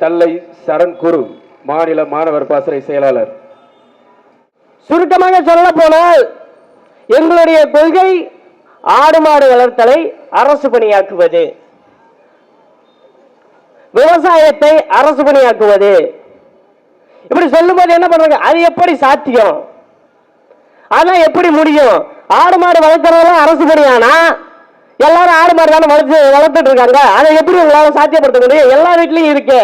தல்லை சரண் குரு, மாநில மாணவர் பாசறை செயலாளர். சுருக்கமாக சொல்ல போனால் எங்களுடைய கொள்கை ஆடு மாடு வளர்த்தலை அரசு பணியாக்குவது, விவசாயத்தை அரசு பணியாக்குவது. இப்படி சொல்லும் போது என்ன பண்றாங்க, அது எப்படி சாத்தியம், அதான் எப்படி முடியும்? ஆடு மாடு வளர்க்கறதெல்லாம் அரசு பணியானா எல்லாரும் ஆடு மாடு தானே வளர்த்துட்டு இருக்காங்க, அதை எப்படி உங்களால சாத்தியப்படுத்த முடியும்? எல்லா வீட்லயும் இருக்கு.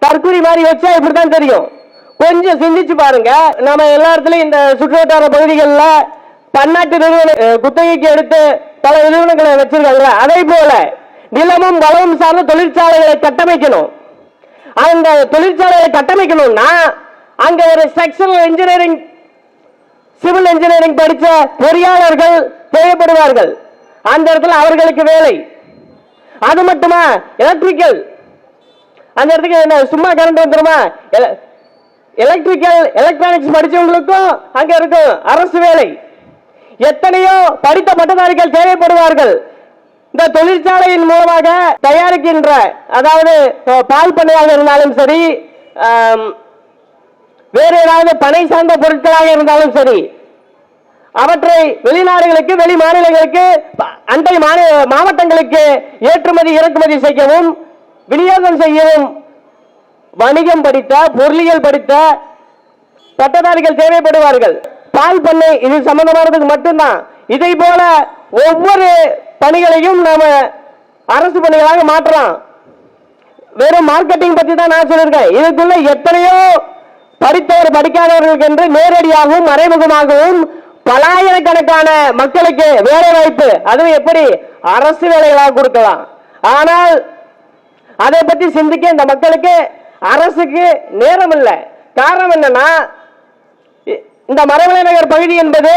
தற்கொலை மாதிரி வச்சா இப்படித்தான் தெரியும். கொஞ்சம் சிந்திச்சு பாருங்க. நம்ம எல்லா இடத்துலயும் இந்த சுற்றுவட்டார பகுதிகளில் பன்னாட்டு நிறுவன குத்தகைக்கு எடுத்து பல நிறுவனங்களை வச்சிருக்காங்க. அதே போல நிலமும் வளமும் சார்ந்த தொழிற்சாலைகளை கட்டமைக்கணும். அந்த தொழிற்சாலையை கட்டமைக்கணும்னா அங்க ஒரு ஸ்ட்ரக்சரல் இன்ஜினியரிங், சிவில் இன்ஜினியரிங் படித்த பொறியாளர்கள் தேவைப்படுவார்கள். அந்த இடத்துல அவர்களுக்கு வேலை. அது மட்டுமா, எலக்ட்ரிக்கல், அந்த இடத்துக்கு என்ன சும்மா கரண்ட் வந்துருமா? எலக்ட்ரிக்கல் எலக்ட்ரானிக்ஸ் படிச்சவங்களுக்கும் அங்க இருக்கும் அரசு வேலை. எத்தனையோ படித்த பட்டதாரிகள் தேவைப்படுவார்கள். இந்த தொழிற்சாலையின் மூலமாக தயாரிக்கின்ற, அதாவது பால் பண்ணையாக இருந்தாலும் சரி, வேறு ஏதாவது பனை சார்ந்த பொருட்களாக இருந்தாலும் சரி, அவற்றை வெளிநாடுகளுக்கு, வெளி மாநிலங்களுக்கு, அண்டை மாவட்டங்களுக்கு ஏற்றுமதி இறக்குமதி செய்யவும் விநியோகம் செய்யவும் வணிகம் படித்த, பொருளியல் படித்த பட்டதாரிகள் தேவைப்படுவார்கள். பால் பண்ணை இது சம்பந்தமானதுக்கு மட்டும்தான். இதை போல ஒவ்வொரு பணிகளையும் நாம அரசு பணிகளாக மாற்றலாம். வெறும் மார்க்கெட்டிங் பத்தி தான் நான் சொல்லியிருக்கேன். இதுக்குள்ள எத்தனையோ படித்தவர் படிக்காதவர்களுக்கு என்று நேரடியாகவும் மறைமுகமாகவும் பலாயிரக்கணக்கான மக்களுக்கு வேலை வாய்ப்பு, அதுவும் எப்படி அரசு வேலைகளாக கொடுக்கலாம். ஆனால் அதை பற்றி சிந்திக்க இந்த மக்களுக்கு, அரசுக்கு நேரம் இல்லை. காரணம் என்னன்னா, இந்த மரவலை நகர் பகுதி என்பது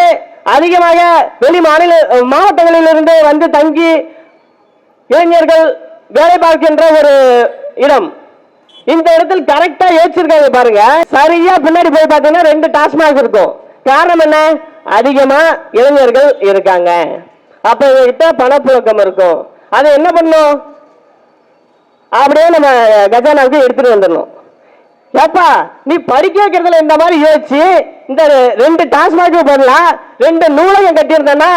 அதிகமாக வெளி மாவட்டங்களில் இருந்து வந்து தங்கி இளைஞர்கள் வேலை பார்க்கின்ற ஒரு இடம். இந்த இடத்தில் கரெக்டா ஏற்றிருக்காங்க பாருங்க. சரியா பின்னாடி போய் பார்த்தீங்கன்னா 2 டாஸ்மாக் இருக்கும். காரணம் என்ன? அதிகமா இளைஞர்கள் இருக்காங்க. அப்ப இவங்கிட்ட பணப்புழக்கம் இருக்கும். அது என்ன பண்ணும்? அப்படியே நம்ம கஜானாவுக்கு எடுத்துட்டு வந்துடணும். ஏப்பா, நீ படிக்க வைக்கிறதுல இந்த மாதிரி யோசிச்சு இந்த 2 டாஸ்மாக் போடல, 2 நூலகம் கட்டியிருந்தா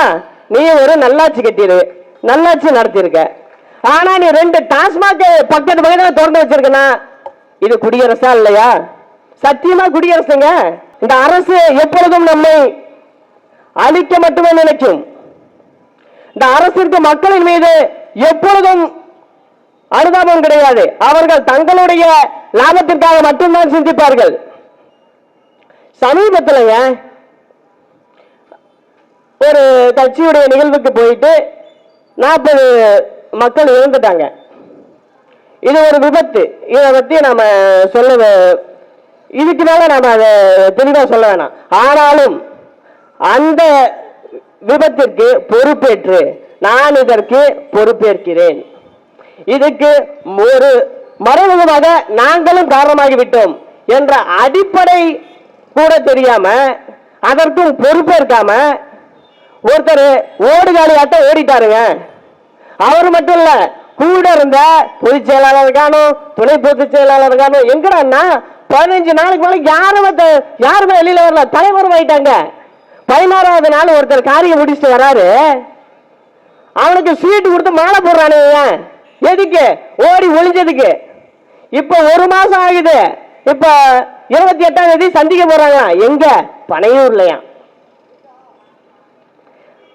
நீ ஒரு நல்லாட்சி கட்டிடு, நல்லாட்சி நடத்திருக்க. ஆனா நீ 2 டாஸ்மாக் பக்கத்து பக்கத்துல திறந்து வச்சிருக்கனா, இது குடியரசா இல்லையா? சத்தியமா குடியரசுங்க. இந்த அரசு எப்பொழுதும் நம்மை அழிக்க மட்டுமே நினைக்கும். இந்த அரசிற்கு மக்களின் மீது எப்பொழுதும் அனுதாபம் கிடையாது. அவர்கள் தங்களுடைய லாபத்திற்காக மட்டும்தான் சிந்திப்பார்கள். சமீபத்தில் ஒரு கட்சியுடைய நிகழ்வுக்கு போயிட்டு 40 மக்கள் இறந்துட்டாங்க. இது ஒரு விபத்து. இதை பத்தி நாம சொல்ல, இதுக்கு மேல நாம அதை தெளிவா சொல்ல வேணாம். ஆனாலும் அந்த விபத்திற்கு பொறுப்பேற்று நான் இதற்கு பொறுப்பேற்கிறேன், இதுக்கு ஒரு மறைமுகமாக நாங்களும் காரணமாகிவிட்டோம் என்ற அடிப்படை கூட தெரியாம, அதற்கும் பொறுப்பேற்காம ஒருத்தர் ஓடுகாலியாட்ட ஓடிட்டாருங்க. அவர் மட்டும் இல்ல, கூட இருந்த பொதுச் செயலாளருக்கானோ துணை பொதுச் செயலாளருக்கானோ எங்கடான்னா 15 நாளைக்கு மேல யாருமே வெளியில வரல, தலைவரும் ஆயிட்டாங்க. 16வது நாள் ஒருத்தர் காரியம் முடிச்சுட்டு வராரு, அவனுக்கு ஸ்வீட் கொடுத்து மாலை போடுறானு. எதுக்கு? ஓடி ஒளிஞ்சதுக்கு. இப்ப 1 மாசம் ஆகுது. இப்ப 28ஆம் தேதி சந்திக்க போறாங்க. எங்க? பனையூர்லயா.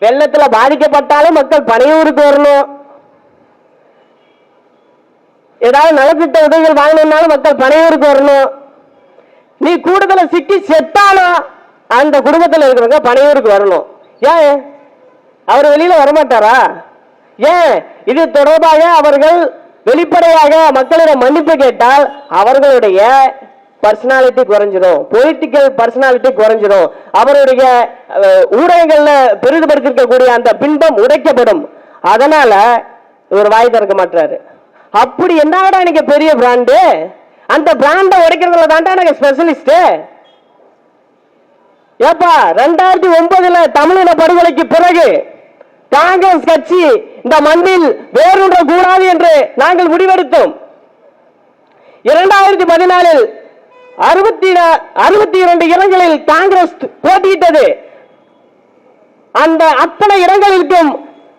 வெள்ளத்துல பாதிக்கப்பட்டாலும் மக்கள் பனையூருக்கு வரணும். ஏதாவது நலத்திட்ட உதவிகள் வாங்கணும்னாலும் மக்கள் பனையூருக்கு வரணும். நீ கூடுதல சிக்கி செத்தாலும் அந்த குடும்பத்தில் இருக்கிறவங்க பனையூருக்கு வரணும். ஏன் அவர் வெளியில வரமாட்டாரா? ஏன்? இது தொடர்பாக அவர்கள் வெளிப்படையாக மக்களிடம் மன்னிப்பு கேட்டால் அவர்களுடைய பர்சனாலிட்டி குறைஞ்சிடும், பொலிட்டிக்கல் பர்சனாலிட்டி குறைஞ்சிடும், அவருடைய ஊடகங்கள்ல பெரிதுபடுத்திருக்கக்கூடிய அந்த பின்பம் உடைக்கப்படும். அதனால இவர் வாய் திறக்க மாட்டாரு. அப்படி என்னடா எனக்கு பெரிய பிராண்டு, அந்த பிராண்டை உடைக்கிறதுல தாண்டா எனக்கு ஸ்பெஷலிஸ்ட். ஏப்பா, 2009 தமிழின படுகொலைக்கு பிறகு காங்கிரஸ் கட்சி இந்த மண்ணில் வேரூன்ற கூடாது என்று நாங்கள் முடிவெடுத்தோம். 2014 62 இடங்களில் காங்கிரஸ் போட்டியிட்டது. அந்த அத்தனை இடங்களிலும்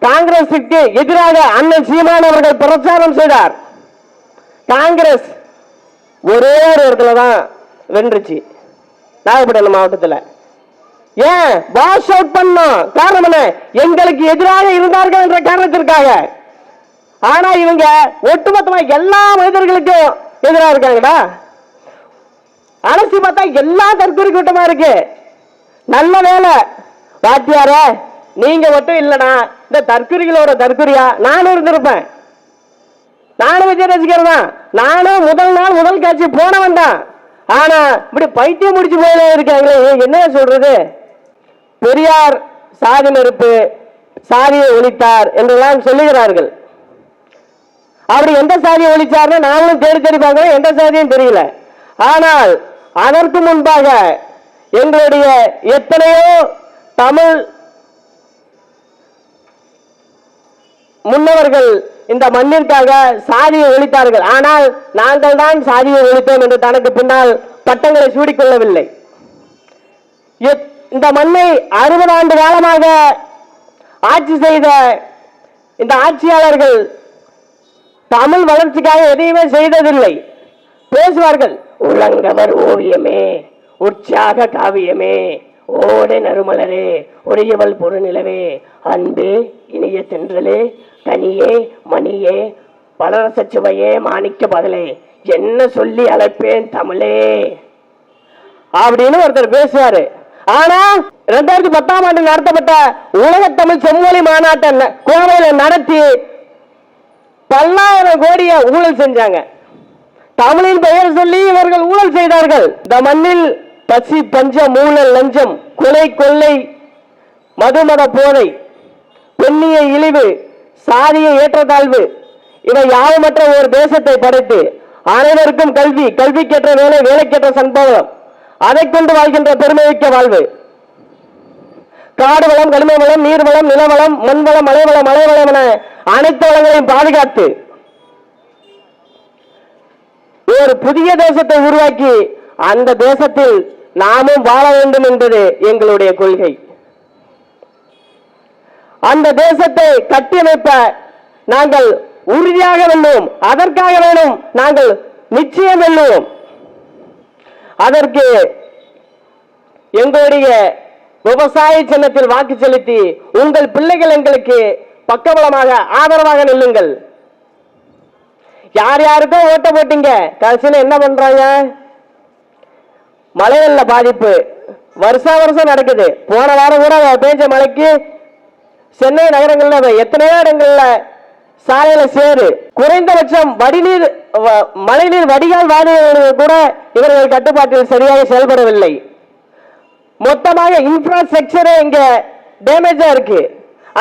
காங்கிரசுக்கு எதிராக அண்ணன் சீமான் அவர்கள் பிரச்சாரம் செய்தார். காங்கிரஸ் ஒரே ஒரு இடத்துல தான் வென்றுச்சு, நாகப்பட்டினம் மாவட்டத்தில். ஏன் வாஷ் அவுட் பண்ணோம்? காரணம் என்ன? எங்களுக்கு எதிராக இருந்தார்கள் என்ற காரணத்திற்காக. ஆனா இவங்க ஒட்டுமொத்தமா எல்லா மனிதர்களுக்கும் எதிராக இருக்காங்கடா. அலசி பார்த்தா எல்லா தற்கொலை கூட்டமா இருக்கு. நல்ல வேலை வாத்தியார, நீங்க மட்டும் இல்லடா, இந்த தற்கொலைகளோட தற்கொலையா நானும் இருந்திருப்பேன். நானும் விஜய் ரசிகர் தான். நானும் முதல் நாள் முதல் காட்சி போனவன் தான். ஆனா இப்படி பைத்தியம் முடிச்சு போயில இருக்காங்களே, என்ன சொல்றது? பெரியார் சாதி நெருப்பு, சாதியை ஒழித்தார் என்றெல்லாம் சொல்லுகிறார்கள். அப்படி எந்த சாதியை ஒழிச்சார்னு நாங்களும் தேடி தேடி பார்க்கிறோம், எந்த சாதியும் தெரியல. ஆனால் அதற்கு முன்பாக எங்களுடைய எத்தனையோ தமிழ் முன்னவர்கள் இந்த மண்ணிற்காக சாதியை ஒழித்தார்கள். ஆனால் நாங்கள் தான் சாதியை ஒழித்தோம் என்று தனக்கு பின்னால் பட்டங்களை சூடிக்கொள்ளவில்லை. இந்த மண்ணை 60 ஆண்டு காலமாக ஆட்சி செய்த இந்த ஆட்சியாளர்கள் தமிழ் வளர்ச்சிக்காக எதையுமே செய்ததில்லை. பேசுவார்கள், உலங்கவர் ஓவியமே, உற்சாக காவியமே, ஓடை நறுமலரே, ஒளியவள் பொருநிலவே, அன்பே இனிய தென்றலே, கனியே மணியே, பலரசுவையே, மாணிக்க பதிலே, என்ன சொல்லி அழைப்பேன் தமிழே அப்படின்னு ஒருத்தர் பேசுவாரு. ஆனா 2010ஆம் ஆண்டு நடத்தப்பட்ட உலக தமிழ் செம்மொழி மாநாட்டை கோவையில நடத்தி பல்லாயிரம் கோடியை ஊழல் செஞ்சாங்க. தமிழின் பெயர் சொல்லி இவர்கள் ஊழல் செய்தார்கள். இந்த மண்ணில் பசி பஞ்சம் ஊழல் லஞ்சம் கொலை கொள்ளை மதுமத போதை பெண்ணிய இழிவு சாதிய ஏற்றத்தாழ்வு இவை யாவுமற்ற ஒரு தேசத்தை படைத்து அனைவருக்கும் கல்வி, கல்விக்கேற்ற வேலை, வேலைக்கேற்ற சம்பவம், அதை கொண்டு வாழ்கின்ற பெருமைமிக்க வாழ்வு, காடு வளம், கனிம வளம், நீர் வளம், நிலவளம், மண் வளம், மலை வளம், மலை வளம் என அனைத்து வளங்களையும் பாதுகாத்து ஒரு புதிய தேசத்தை உருவாக்கி அந்த தேசத்தில் நாமும் வாழ வேண்டும் என்பது எங்களுடைய கொள்கை. அந்த தேசத்தை கட்டியமைப்ப நாங்கள் உறுதியாக வெல்லுவோம். அதற்காக வேணும் நாங்கள் நிச்சயம் வெல்லுவோம். அதற்கு எங்களுடைய விவசாய சின்னத்தில் வாக்கு செலுத்தி உங்கள் பிள்ளைகள் எங்களுக்கு பக்கபலமாக ஆதரவாக நில்லுங்கள். யார் யாருக்கோ ஓட்ட போட்டீங்க, கடைசியில் என்ன பண்றாங்க? மழை வெள்ள பாதிப்பு வருஷம் நடக்குது. போன வாரம் கூட பெய்ஞ்ச மழைக்கு சென்னை நகரங்கள்ல எத்தனையோ இடங்கள்ல சாலையில சேரு. குறைந்தபட்சம் வடிநீர் மழைநீர் வடிகால் வாரியங்கள் கூட இவர்கள் கட்டுப்பாட்டில் சரியாக செயல்படவில்லை. மொத்தமாக இன்ஃப்ராஸ்ட்ரக்சரே இங்க டேமேஜா இருக்கு.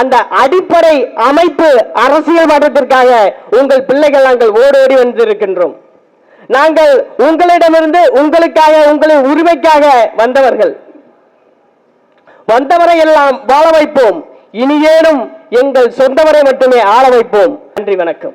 அந்த அடிப்படை அமைப்பு அரசியல் மாற்றத்திற்காக உங்கள் பிள்ளைகள் நாங்கள் ஓடோடி வந்திருக்கின்றோம். நாங்கள் உங்களிடமிருந்து உங்களுக்காக உங்களின் உரிமைக்காக வந்தவர்கள். வந்தவரை எல்லாம் வாழ வைப்போம். இனியேனும் எங்கள் சொந்தவரை மட்டுமே ஆள வைப்போம். நன்றி, வணக்கம்.